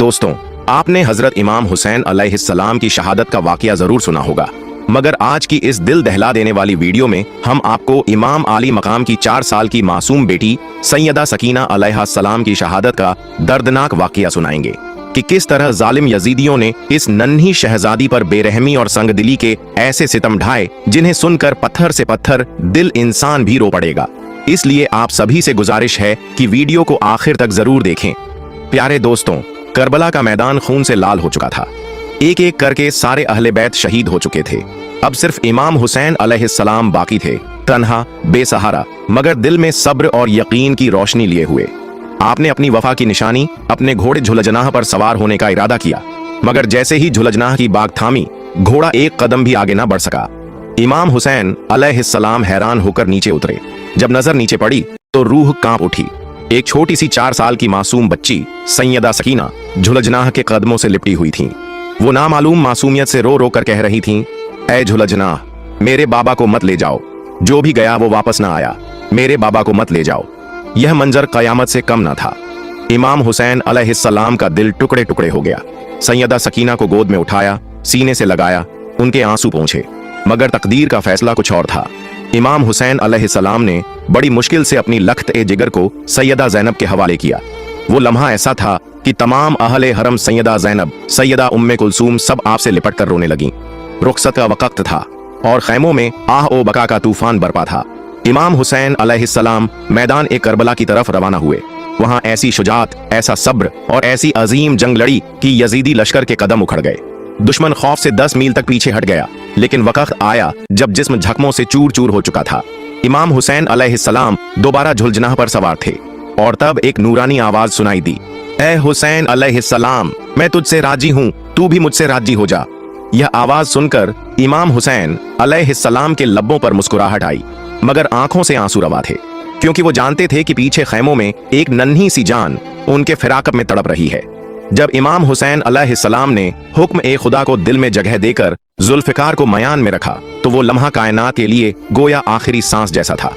दोस्तों, आपने हजरत इमाम हुसैन अलैहिस्सलाम की शहादत का वाकया जरूर सुना होगा, मगर आज की इस दिल दहला देने वाली वीडियो में हम आपको इमाम आली मकाम की 4 साल की मासूम बेटी सैयदा सकीना अलैहिस्सलाम की शहादत का दर्दनाक वाकया सुनाएंगे कि किस तरह जालिम यजीदियों ने इस नन्ही शहजादी पर बेरहमी और संगदिली के ऐसे सितम ढाए जिन्हें सुनकर पत्थर से पत्थर दिल इंसान भी रो पड़ेगा। इसलिए आप सभी से गुजारिश है कि वीडियो को आखिर तक जरूर देखें। प्यारे दोस्तों, करबला का मैदान खून से लाल हो चुका था। एक एक करके सारे अहले बैत शहीद हो चुके थे। अब सिर्फ इमाम हुसैन अलैहिस्सलाम बाकी थे, तन्हा, बेसहारा, मगर दिल में सब्र और यकीन की रोशनी लिए हुए। आपने अपनी वफा की निशानी अपने घोड़े झुलजनाह पर सवार होने का इरादा किया, मगर जैसे ही झुलजनाह की बाग थामी, घोड़ा एक कदम भी आगे न बढ़ सका। इमाम हुसैन अलैहिस्सलाम हैरान होकर नीचे उतरे। जब नजर नीचे पड़ी तो रूह कांप उठी। एक छोटी सी 4 साल की मासूम बच्ची सैयदा सकीना झुलजनाह के कदमों से लिपटी हुई थी। वो नामालूम मासूमियत से रो रो कर कह रही थी, ऐ झुलजनाह, मेरे बाबा को मत ले जाओ, जो भी गया वो वापस ना आया, मेरे बाबा को मत ले जाओ। यह मंजर कयामत से कम न था। इमाम हुसैन अलैहिस्सलाम का दिल टुकड़े टुकड़े हो गया। सैयदा सकीना को गोद में उठाया, सीने से लगाया, उनके आंसू पोंछे, मगर तकदीर का फैसला कुछ और था। इमाम हुसैन अलैहिस्सलाम ने बड़ी मुश्किल से अपनी लख्त ए जिगर को सैयदा ज़ैनब के हवाले किया। वो लम्हा ऐसा था कि तमाम अहले हरम सैयदा ज़ैनब, सैयदा उम्मे कुलसूम सब आपसे लिपट कर रोने लगी। रुखसत का वक्त था और खैमों में आह ओ बका का तूफान बरपा था। इमाम हुसैन अलैहिस्सलाम मैदान ए करबला की तरफ रवाना हुए। वहां ऐसी शुजात, ऐसा सब्र और ऐसी अजीम जंग लड़ी कि यजीदी लश्कर के कदम उखड़ गए। दुश्मन खौफ से 10 मील तक पीछे हट गया, लेकिन वक्त आया जब जिस्म जख्मों से चूर चूर हो चुका था। इमाम हुसैन अलैहिस्सलाम दोबारा झुलजनाह पर सवार थे और तब एक नूरानी आवाज सुनाई दी, ऐ हुसैन अलैहिस्सलाम, मैं तुझसे राजी हूँ, तू भी मुझसे राजी हो जा। यह आवाज सुनकर इमाम हुसैन अलैहिस्सलाम के लब्बों पर मुस्कुराहट आई, मगर आंखों से आंसू रवा थे, क्योंकि वो जानते थे कि पीछे खैमों में एक नन्ही सी जान उनके फिराकत में तड़प रही है। जब इमाम हुसैन अलैहिस्सलाम ने हुक्म ए खुदा को दिल में जगह देकर जुल्फिकार को मयान में रखा, तो वो लम्हा कायनात के लिए गोया आखिरी सांस जैसा था।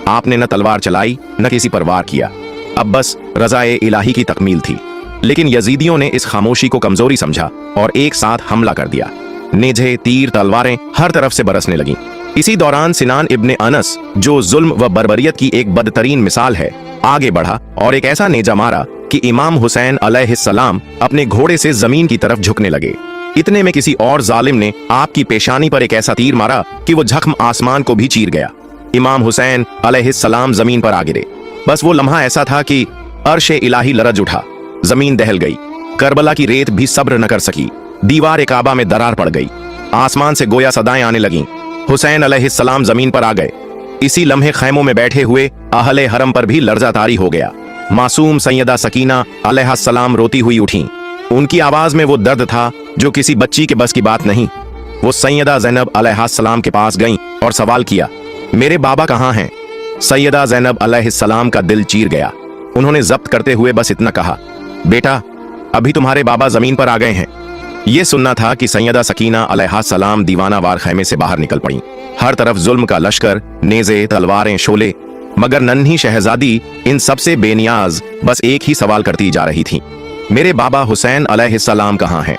आपने न तलवार चलाई, न किसी पर वार किया। अब बस रज़ाए इलाही की तकमील थी। लेकिन यजीदियों ने इस खामोशी को कमजोरी समझा और एक साथ हमला कर दिया। नेज़े, तीर, तलवारें हर तरफ से बरसने लगीं। इसी दौरान सिनान इब्ने अनस, जो जुल्म व बर्बरियत की एक बदतरीन मिसाल है, आगे बढ़ा और एक ऐसा नेजा मारा कि इमाम हुसैन अलैहिस्सलाम अपने घोड़े से जमीन की तरफ झुकने लगे। इतने में किसी और जालिम ने आपकी पेशानी पर एक ऐसा तीर मारा कि वो जख्म आसमान को भी चीर गया। इमाम हुसैन अलैहिस्सलाम जमीन पर आ गिरे। बस वो लम्हा ऐसा था कि अर्श इलाही लरज उठा, जमीन दहल गई। करबला की रेत भी सब्र न कर सकी। दीवार काबा में दरार पड़ गई। आसमान से गोया सदाएं आने लगीं। हुसैन अलैहिस्सलाम जमीन पर आ गए। इसी लम्हे खैमों में बैठे हुए अहले हरम पर भी लर्जा तारी हो गया। मासूम सैयदा सकीना अलैहिस्सलाम रोती हुई उठी। उनकी आवाज में वो दर्द था जो किसी बच्ची के बस की बात नहीं। वो सैयदा ज़ैनब अलैहिस्सलाम के पास गईं और सवाल किया, मेरे बाबा कहाँ हैं? सैयदा ज़ैनब अलैहिस्सलाम का दिल चीर गया। उन्होंने जब्त करते हुए बस इतना कहा, बेटा, अभी तुम्हारे बाबा जमीन पर आ गए हैं। ये सुनना था कि सैयदा सकीना अलैहिस्सलाम दीवाना वार खैमे से बाहर निकल पड़ी। हर तरफ जुल्म का लश्कर, नेज़े, तलवारें, शोले, मगर नन्ही शहजादी इन सबसे बेनियाज बस एक ही सवाल करती जा रही थी, मेरे बाबा हुसैन अलैहिस्सलाम कहाँ हैं?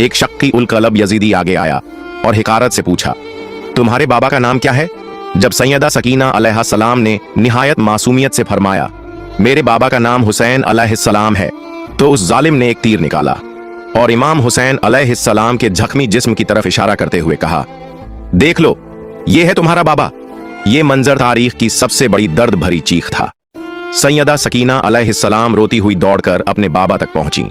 एक शक्की उल कलब यजीदी आगे आया और हिकारत से पूछा, तुम्हारे बाबा का नाम क्या है? जब सैयदा सकीना अलैहिस्सलाम ने निहायत मासूमियत से फरमाया, मेरे बाबा का नाम हुसैन अलैहिस्सलाम है, तो उस जालिम ने एक तीर निकाला और इमाम हुसैन अलैहिस्सलाम के जख्मी जिस्म की तरफ इशारा करते हुए कहा, देख लो, ये है तुम्हारा बाबा। ये मंजर तारीख की सबसे बड़ी दर्द भरी चीख था। सैयदा सकीना अलैहिस्सलाम रोती हुई दौड़कर अपने बाबा तक पहुंची।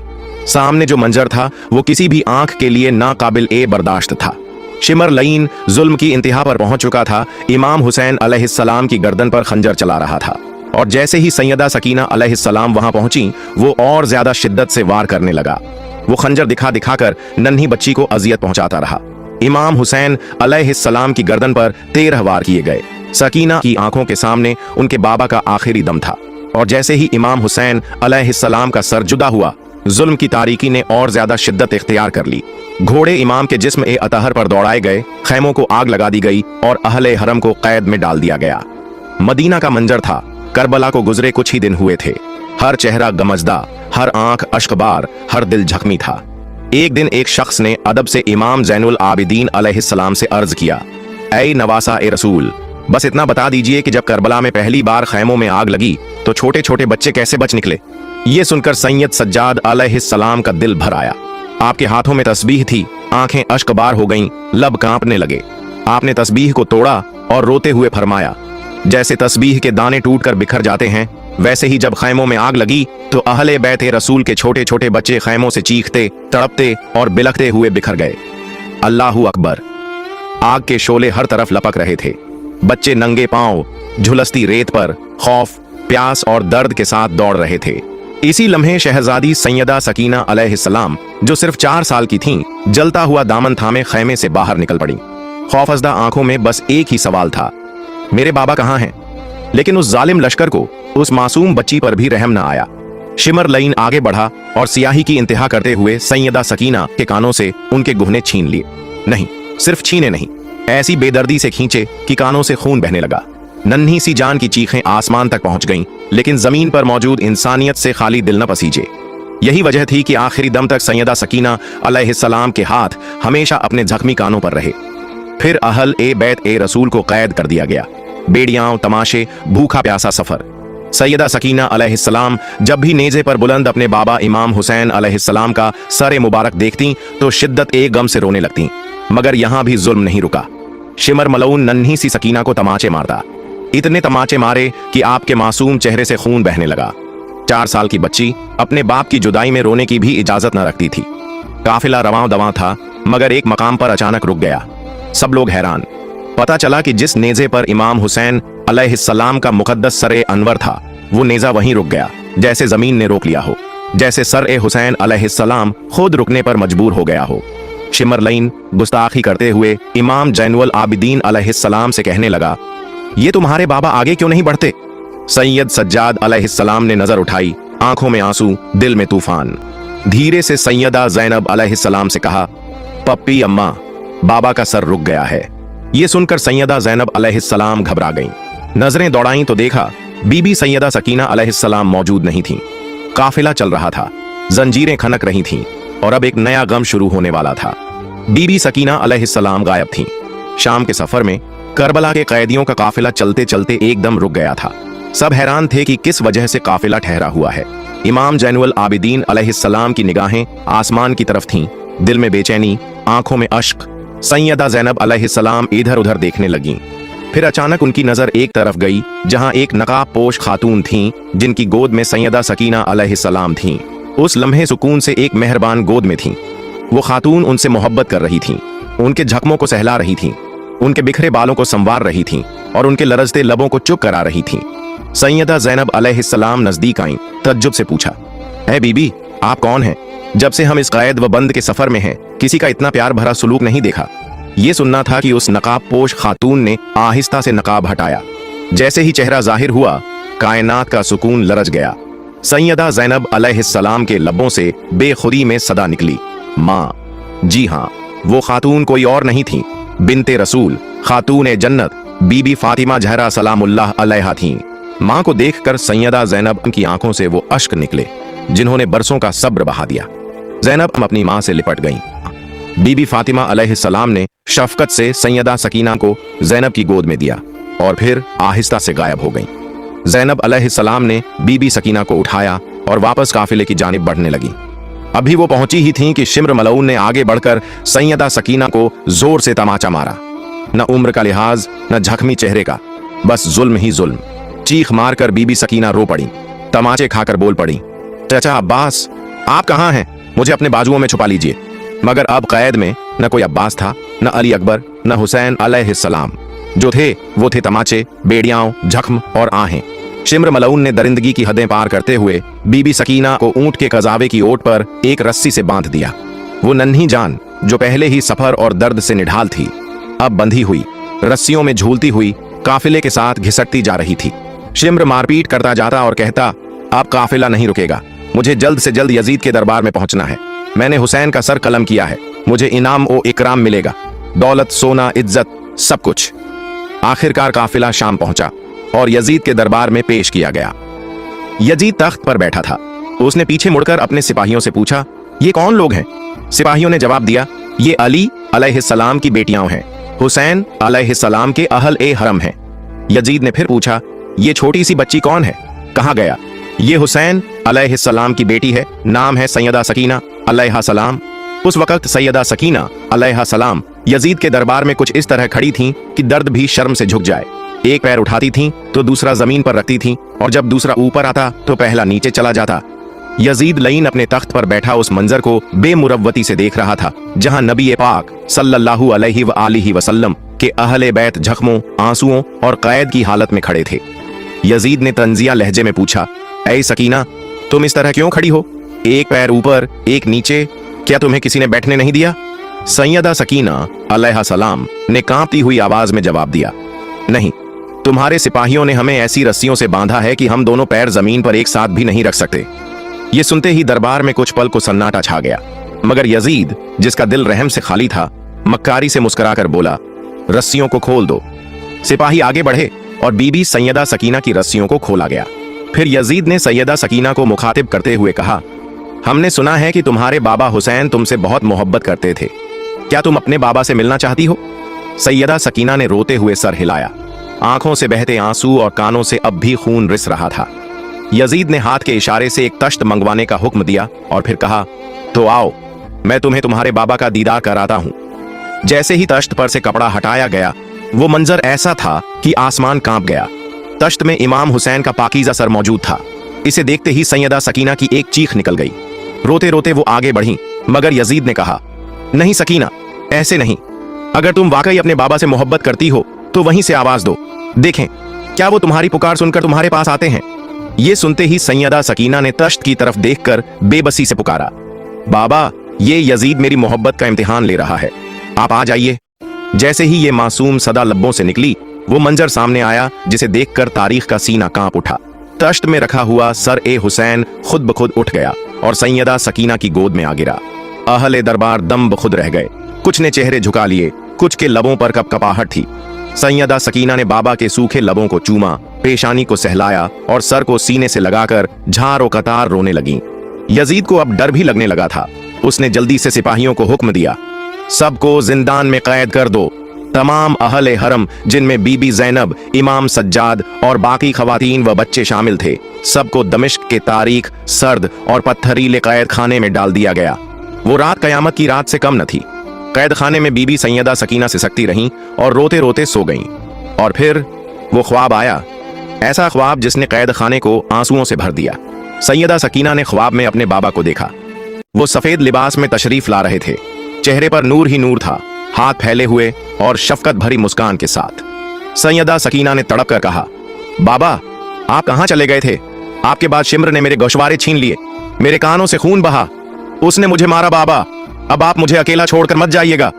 सामने जो मंजर था वो किसी भी आंख के लिए नाकाबिल ए बर्दाश्त था। शिमर लईन जुल्म की इंतहा पर पहुंच चुका था। इमाम हुसैन अलैहिस्सलाम की गर्दन पर खंजर चला रहा था और जैसे ही सैयदा सकीना अलैहिस्सलाम वहां पहुंची, वो और ज्यादा शिद्दत से वार करने लगा। वो खंजर दिखा दिखाकर नन्ही बच्ची को अजियत पहुंचाता रहा। इमाम हुसैन अलैहिस्सलाम की गर्दन पर 13 वार किए गए। सकीना की आंखों के सामने उनके बाबा का आखिरी दम था और जैसे ही इमाम हुसैन अलैहिस्सलाम का सर जुदा हुआ, जुल्म की तारीकी ने और ज्यादा शिद्दत इख्तियार कर ली। घोड़े इमाम के जिस्म ए अतहर पर दौड़ाए गए, खैमों को आग लगा दी गई और अहले हरम को कैद में डाल दिया गया। मदीना का मंजर था। करबला को गुजरे कुछ ही दिन हुए थे। हर चेहरा गमजदा, हर आंख अश्कबार, हर दिल जख्मी था। एक दिन एक शख्स ने अदब से इमाम ज़ैनुल आबिदीन अलैहिस्सलाम से अर्ज किया, ऐ नवासा ए रसूल, बस इतना बता दीजिए कि जब करबला में पहली बार खैमों में आग लगी तो छोटे छोटे बच्चे कैसे बच निकले। ये सुनकर सैयद सज्जाद अलैहिस्सलाम का दिल भर आया। आपके हाथों में तस्बीह थी, आंखें अश्कबार हो गईं, लब कांपने लगे। आपने तस्बीह को तोड़ा और रोते हुए फरमाया, जैसे तस्बीह के दाने टूटकर बिखर जाते हैं, वैसे ही जब खैमों में आग लगी तो अहले बैत रसूल के छोटे छोटे बच्चे खैमों से चीखते, तड़पते और बिलखते हुए बिखर गए। अल्लाहू अकबर। आग के शोले हर तरफ लपक रहे थे। बच्चे नंगे पांव झुलसती रेत पर खौफ, प्यास और दर्द के साथ दौड़ रहे थे। इसी लम्हे शहजादी सैयदा सकीना अलैहिस्सलाम, जो सिर्फ 4 साल की थीं, जलता हुआ दामन थामे खैमे से बाहर निकल पड़ी। खौफजदा आंखों में बस एक ही सवाल था, मेरे बाबा कहाँ हैं? लेकिन उस जालिम लश्कर को उस मासूम बच्ची पर भी रहम न आया। शिमर लईन आगे बढ़ा और सियाही की इंतहा करते हुए सैयदा सकीना के कानों से उनके गुहने छीन लिए। नहीं, सिर्फ छीने नहीं, ऐसी बेदर्दी से खींचे कि कानों से खून बहने लगा। नन्ही सी जान की चीखें आसमान तक पहुंच गईं, लेकिन जमीन पर मौजूद इंसानियत से खाली दिल न पसीजे। यही वजह थी कि आखिरी दम तक सैयदा सकीना अलैहिस्सलाम के हाथ हमेशा अपने जख्मी कानों पर रहे। फिर अहल ए बैत ए रसूल को कैद कर दिया गया। बेड़ियां, तमाशे, भूखा प्यासा सफर। सैयदा सकीना अलैहिस्सलाम जब भी नेज़े पर बुलंद अपने बाबा इमाम हुसैन अलैहिस्सलाम का सर मुबारक देखती तो शिद्दत ए गम से रोने लगती। मगर यहां भी जुल्म नहीं रुका। शिमर मलऊन नन्ही सी सकीना को तमाचे मारता। इतने तमाचे मारे कि आपके मासूम चेहरे से खून बहने लगा। 4 साल की बच्ची अपने बाप की जुदाई में रोने की भी इजाजत न रखती थी। काफिला रवां दवां था, मगर एक मकाम पर अचानक रुक गया। सब लोग हैरान। पता चला कि जिस नेज़े पर इमाम हुसैन अलैहिस्सलाम का मुकद्दस सर-ए अनवर था, वो नेज़ा वहीं रुक गया, जैसे जमीन ने रोक लिया हो, जैसे सर-ए हुसैन अलैहिस्सलाम खुद रुकने पर मजबूर हो गया हो। शिमर लईन गुस्ताखी करते हुए इमाम ज़ैनुल आबिदीन अलैहिस्सलाम से कहने लगा, ये तुम्हारे बाबा आगे क्यों नहीं बढ़ते? सैयद सज्जाद अलैहिस्सलाम ने नजर उठाई, आंखों में आंसू, दिल में तूफान। धीरे से सैयदा ज़ैनब अलैहिस्सलाम से कहा, पप्पी अम्मा, बाबा का सर रुक गया है। ये सुनकर सैयदा ज़ैनब अलैहिस्सलाम घबरा गईं। नजरें दौड़ाईं तो देखा बीबी सैयदा सकीना अलैहिस्सलाम मौजूद नहीं थीं। काफिला चल रहा था, जंजीरें खनक रही थीं और अब एक नया गम शुरू होने वाला था। बीबी सकीना अलैहिस्सलाम गायब थीं। शाम के सफर में करबला के कैदियों का काफिला चलते चलते एकदम रुक गया था। सब हैरान थे कि किस वजह से काफिला ठहरा हुआ है। इमाम ज़ैनुल आबिदीन अलैहिस्सलाम की निगाहें आसमान की तरफ थीं, दिल में बेचैनी, आंखों में अश्क। सैयदा ज़ैनब अलैहिस्सलाम इधर उधर देखने लगीं। फिर अचानक उनकी नजर एक तरफ गई, जहां एक नकाब पोश खातून थीं, जिनकी गोद में सैयदा सकीना अलैहिस्सलाम थीं। उस लम्हे सुकून से एक मेहरबान गोद में थीं। वो खातून उनसे मोहब्बत कर रही थीं, उनके झकमों को सहला रही थीं, उनके बिखरे बालों को संवार रही थीं और उनके लरजते लबों को चुप करा रही थीं। सैयदा ज़ैनब अलैहिस्सलाम नजदीक आईं, तज्जुब से पूछा, ऐ बीबी, आप कौन हैं? जब से हम इस कैद व बंद के सफर में हैं, किसी का इतना प्यार भरा सुलूक नहीं देखा। ये सुनना था कि उस नकाब पोश खातून ने आहिस्ता से नकाब हटाया। जैसे ही चेहरा जाहिर हुआ, कायनात का सुकून लरज गया। सैयदा ज़ैनब अलैहिस्सलाम के लबों से बेखुदी में सदा निकली, माँ। जी हाँ, वो खातून कोई और नहीं थी, बिनते रसूल, खातून जन्नत, बीबी फातिमा ज़हरा सलामुल्लाह अलैहा थीं। माँ को देखकर सैयदा ज़ैनब की आंखों से वो अश्क निकले जिन्होंने बरसों का सब्र बहा दिया। ज़ैनब अपनी माँ से लिपट गईं। बीबी फातिमा अलैहिस्सलाम ने शफकत से सैयदा सकीना को ज़ैनब की गोद में दिया और फिर आहिस्ता से गायब हो गईं। ज़ैनब अलैहिस्सलाम ने बीबी सकीना को उठाया और वापस काफिले की जानिब बढ़ने लगी। अभी वो पहुंची ही थीं कि शिम्र मलऊन ने आगे बढ़कर सैयदा सकीना को जोर से तमाचा मारा। न उम्र का लिहाज, न जख्मी चेहरे का, बस जुल्म ही जुल्म। चीख मारकर बीबी सकीना रो पड़ी, तमाचे खाकर बोल पड़ी, चाचा अब्बास, आप कहाँ हैं? मुझे अपने बाजुओं में छुपा लीजिए। मगर अब कैद में न कोई अब्बास था, न अली अकबर, न हुसैन अलैहिस्सलाम। जो थे वो थे तमाचे, बेड़ियां, जख्म और आहें। शिम्र मलऊन ने दरिंदगी की हदें पार करते हुए बीबी सकीना को ऊंट के कजावे की ओट पर एक रस्सी से बांध दिया। वो नन्ही जान, जो पहले ही सफर और दर्द से निढाल थी, अब बंधी हुई, रस्सियों में झूलती हुई काफिले के साथ घिसटती जा रही थी। शिम्र मारपीट करता जाता और कहता, अब काफिला नहीं रुकेगा, मुझे जल्द से जल्द यजीद के दरबार में पहुंचना है। मैंने हुसैन का सर कलम किया है, मुझे इनाम ओ इकराम मिलेगा, दौलत, सोना, इज्जत, सब कुछ। आखिरकार काफिला शाम पहुंचा और यजीद के दरबार में पेश किया गया। यजीद तख्त पर बैठा था। उसने पीछे मुड़कर अपने सिपाहियों से पूछा, ये कौन लोग हैं? सिपाहियों ने जवाब दिया, ये अली अलैहिस्सलाम की बेटियां हैं, हुसैन अलैहिस्सलाम के अहल ए हरम हैं। यजीद ने फिर पूछा, ये छोटी सी बच्ची कौन है, कहाँ गया? ये हुसैन अलैहिस्सलाम की बेटी है, नाम है सैयदा सकीना अलैहिस्सलाम। उस वक्त सैयदा सकीना अलैहिस्सलाम यजीद के दरबार में कुछ इस तरह खड़ी थीं कि दर्द भी शर्म से झुक जाए। एक पैर उठाती थीं तो दूसरा जमीन पर रखती थीं, और जब दूसरा ऊपर आता तो पहला नीचे चला जाता। यजीद लईन अपने तख्त पर बैठा उस मंजर को बेमुरव्वती से देख रहा था, जहां नबी पाक सल्लल्लाहु अलैहि वसल्लम के अहले बैत जख्मों, आंसुओं और कैद की हालत में खड़े थे। यजीद ने तंजिया लहजे में पूछा, ऐ सकीना, तुम इस तरह क्यों खड़ी हो? एक पैर ऊपर एक नीचे, क्या तुम्हें किसी ने बैठने नहीं दिया? सैयदा सकीना अलैहिस्सलाम ने कांपती हुई आवाज में जवाब दिया, नहीं, तुम्हारे सिपाहियों ने हमें ऐसी रस्सियों से बांधा है कि हम दोनों पैर जमीन पर एक साथ भी नहीं रख सकते। ये सुनते ही दरबार में कुछ पल को सन्नाटा छा गया, मगर यजीद, जिसका दिल रहम से खाली था, मक्कारी से मुस्कुराकर बोला, रस्सियों को खोल दो। सिपाही आगे बढ़े और बीबी सैयदा सकीना की रस्सियों को खोला गया। फिर यजीद ने सैयदा सकीना को मुखातिब करते हुए कहा, हमने सुना है कि तुम्हारे बाबा हुसैन तुमसे बहुत मोहब्बत करते थे, क्या तुम अपने बाबा से मिलना चाहती हो? सैयदा सकीना ने रोते हुए सर हिलाया। आंखों से बहते आंसू और कानों से अब भी खून रिस रहा था। यजीद ने हाथ के इशारे से एक तश्त मंगवाने का हुक्म दिया और फिर कहा, तो आओ, मैं तुम्हें तुम्हारे बाबा का दीदार कराता हूं। जैसे ही तश्त पर से कपड़ा हटाया गया, वो मंजर ऐसा था कि आसमान कांप गया। तश्त में इमाम हुसैन का पाकीज़ा सर मौजूद था। इसे देखते ही सैयदा सकीना की एक चीख निकल गई। रोते रोते वो आगे बढ़ी, मगर यजीद ने कहा, नहीं सकीना, ऐसे नहीं। अगर तुम वाकई अपने बाबा से मोहब्बत करती हो तो वहीं से आवाज दो, देखें क्या वो तुम्हारी पुकार सुनकर तुम्हारे पास आते हैं। ये सुनते ही सैयदा सकीना ने तश्त की तरफ देखकर बेबसी से पुकारा, बाबा, ये यजीद मेरी मोहब्बत का इम्तिहान ले रहा है, आप आ जाइए। जैसे ही ये मासूम सदा लब्बों से निकली, वो मंजर सामने आया जिसे देखकर तारीख का सीना कांप उठा। तश्त में रखा हुआ सर ए हुसैन खुद ब खुद उठ गया और सैयदा सकीना की गोद में आ गिरा। अहले दरबार दम बखुद रह गए। कुछ ने चेहरे झुका लिए, कुछ के लबों पर कपकपाहट थी। सैयदा सकीना ने बाबा के सूखे लबों को चूमा, पेशानी को सहलाया और सर को सीने से लगाकर झारो कतार रोने लगी। यजीद को अब डर भी लगने लगा था। उसने जल्दी से सिपाहियों को हुक्म दिया, सबको जिंदान में कैद कर दो। तमाम अहले हरम, जिनमें बीबी ज़ैनब, इमाम सज्जाद और बाकी खवातीन व बच्चे शामिल थे, सबको दमिश्क के तारीख, सर्द और पत्थरीले कैद खाने में डाल दिया गया। वो रात कयामत की रात से कम न थी। कैद खाने में बीबी सैयदा सकीना सिसकती रहीं और रोते रोते सो गईं। और फिर वो ख्वाब आया, ऐसा ख्वाब जिसने कैद खाने को आंसुओं से भर दिया। सैयदा सकीना ने ख्वाब में अपने बाबा को देखा। वो सफेद लिबास में तशरीफ ला रहे थे। चेहरे पर नूर ही नूर था, हाथ फैले हुए और शफकत भरी मुस्कान के साथ। सैयदा सकीना ने तड़प कर कहा, बाबा, आप कहां चले गए थे? आपके बाद शिम्र ने मेरे गोशवारे छीन लिए, मेरे कानों से खून बहा, उसने मुझे मारा। बाबा, अब आप मुझे अकेला छोड़कर मत जाइएगा।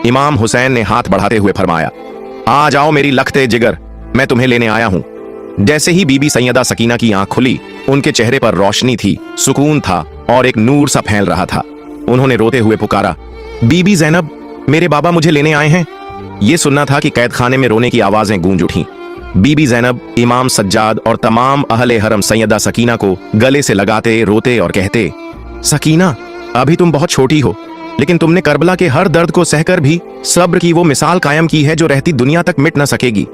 इमाम हुसैन ने हाथ बढ़ाते हुए फरमाया, आ जाओ मेरी लखते जिगर, मैं तुम्हें लेने आया हूं। जैसे ही बीबी सैयदा सकीना की आंख खुली, उनके चेहरे पर रोशनी थी, सुकून था और एक नूर सा फैल रहा था। उन्होंने रोते हुए पुकारा, बीबी ज़ैनब, मेरे बाबा मुझे लेने आए हैं। यह सुनना था कि कैद खाने में रोने की आवाजें गूंज उठीं। बीबी ज़ैनब, इमाम सज्जाद और तमाम अहले हरम सैयदा सकीना को गले से लगाते, रोते और कहते, सकीना, अभी तुम बहुत छोटी हो, लेकिन तुमने करबला के हर दर्द को सहकर भी सब्र की वो मिसाल कायम की है जो रहती दुनिया तक मिट न सकेगी।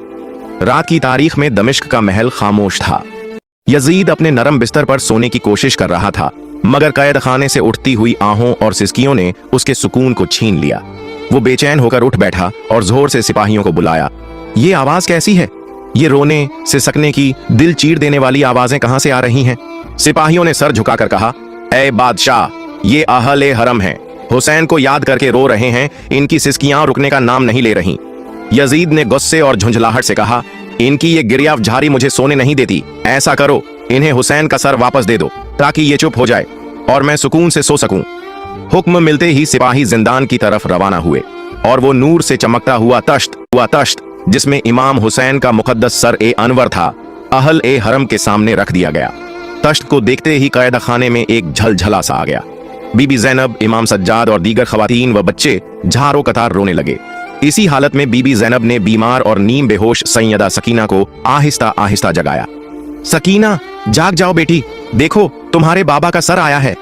रात की तारीख में दमिश्क का महल खामोश था। यजीद अपने नरम बिस्तर पर सोने की कोशिश कर रहा था, मगर कैद खाने से उठती हुई आहों और सिसकियों ने उसके सुकून को छीन लिया। वो बेचैन होकर उठ बैठा और जोर से सिपाहियों को बुलाया, ये आवाज कैसी है? ये रोने, सिसकने की, दिल चीर देने वाली आवाजें कहां से आ रही हैं? सिपाहियों ने सर झुकाकर कहा, ऐ बादशाह, ये अहले हरम हैं, हुसैन को याद करके रो रहे हैं, इनकी सिसकियां रुकने का नाम नहीं ले रही। यजीद ने गुस्से और झुंझलाहट से कहा, इनकी ये गिरियाफ झारी मुझे सोने नहीं देती। ऐसा करो, इन्हें हुसैन का सर वापस दे दो ताकि ये चुप हो जाए और मैं सुकून से सो सकूं। हुक्म मिलते ही सिपाही जिंदान की तरफ रवाना हुए और वो नूर से चमकता हुआ तश्त जिसमें इमाम हुसैन का मुकद्दस सर ए अनवर था, अहल ए हरम के सामने रख दिया गया। तश्त को देखते ही कैद खाने में एक झलझला सा आ गया। बीबी ज़ैनब, इमाम सज्जाद और दीगर खवातीन व बच्चे झारो कतार रोने लगे। इसी हालत में बीबी ज़ैनब ने बीमार और नीम बेहोश सैयदा सकीना को आहिस्ता आहिस्ता जगाया। सकीना, जाग जाओ बेटी, देखो तुम्हारे बाबा का सर आया है।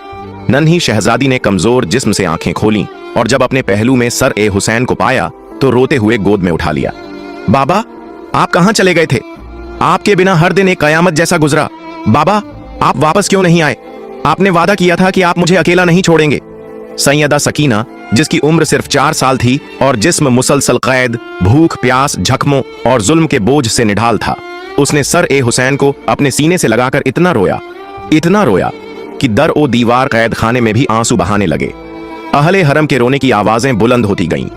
नन्ही शहजादी ने कमजोर जिस्म से आंखें खोलीं और जब अपने पहलू में सर ए हुसैन को पाया तो रोते हुए गोद में उठा लिया। बाबा, आप कहां चले गए थे? आपके बिना हर दिन एक कयामत जैसा गुजरा। बाबा, आप वापस क्यों नहीं आए? आपने वादा किया था कि आप मुझे अकेला नहीं छोड़ेंगे। सैयदा सकीना, जिसकी उम्र सिर्फ 4 साल थी और जिस्म मुसलसल कैद, भूख, प्यास, जख्मों और जुल्म के बोझ से निढाल था, उसने सर ए हुसैन को अपने सीने से लगाकर इतना रोया कि दर ओ दीवार कैद खाने में भी आंसू बहाने लगे। अहले हरम के रोने की आवाजें बुलंद होती गईं।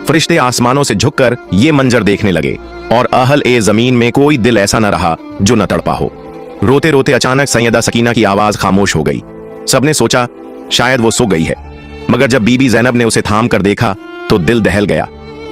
फरिश्ते आसमानों से झुककर ये मंजर देखने लगे और अहल ए जमीन में कोई दिल ऐसा न रहा जो न तड़पा हो। रोते रोते अचानक सैयदा सकीना की आवाज खामोश हो गई। सबने सोचा शायद वो सो गई है, मगर जब बीबी ज़ैनब ने उसे थाम कर देखा तो दिल दहल गया।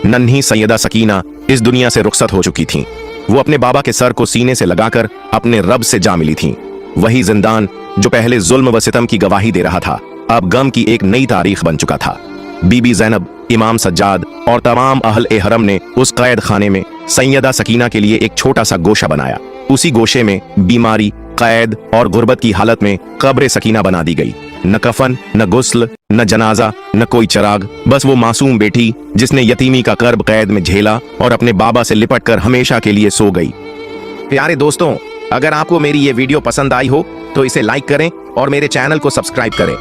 नन्ही सैयदा सकीना इस दुनिया से रुखसत हो चुकी थीं। वो अपने बाबा के सर को सीने से लगाकर अपने रब से जा मिली थीं। वही जिंदान जो पहले जुल्म व सितम की गवाही दे रहा था, अब गम की एक नई तारीख बन चुका था। बीबी ज़ैनब, इमाम सज्जाद और तमाम अहल ए हरम ने उस कैद खाने में सैयदा सकीना के लिए एक छोटा सा गोशा बनाया। उसी गोशे में बीमारी, कैद और गुर्बत की हालत में कब्र सकीना बना दी गई। न कफन, न गुस्ल, न जनाजा, न कोई चराग, बस वो मासूम बेटी जिसने यतीमी का कर्ब कैद में झेला और अपने बाबा से लिपटकर हमेशा के लिए सो गई। प्यारे दोस्तों, अगर आपको मेरी ये वीडियो पसंद आई हो तो इसे लाइक करें और मेरे चैनल को सब्सक्राइब करें।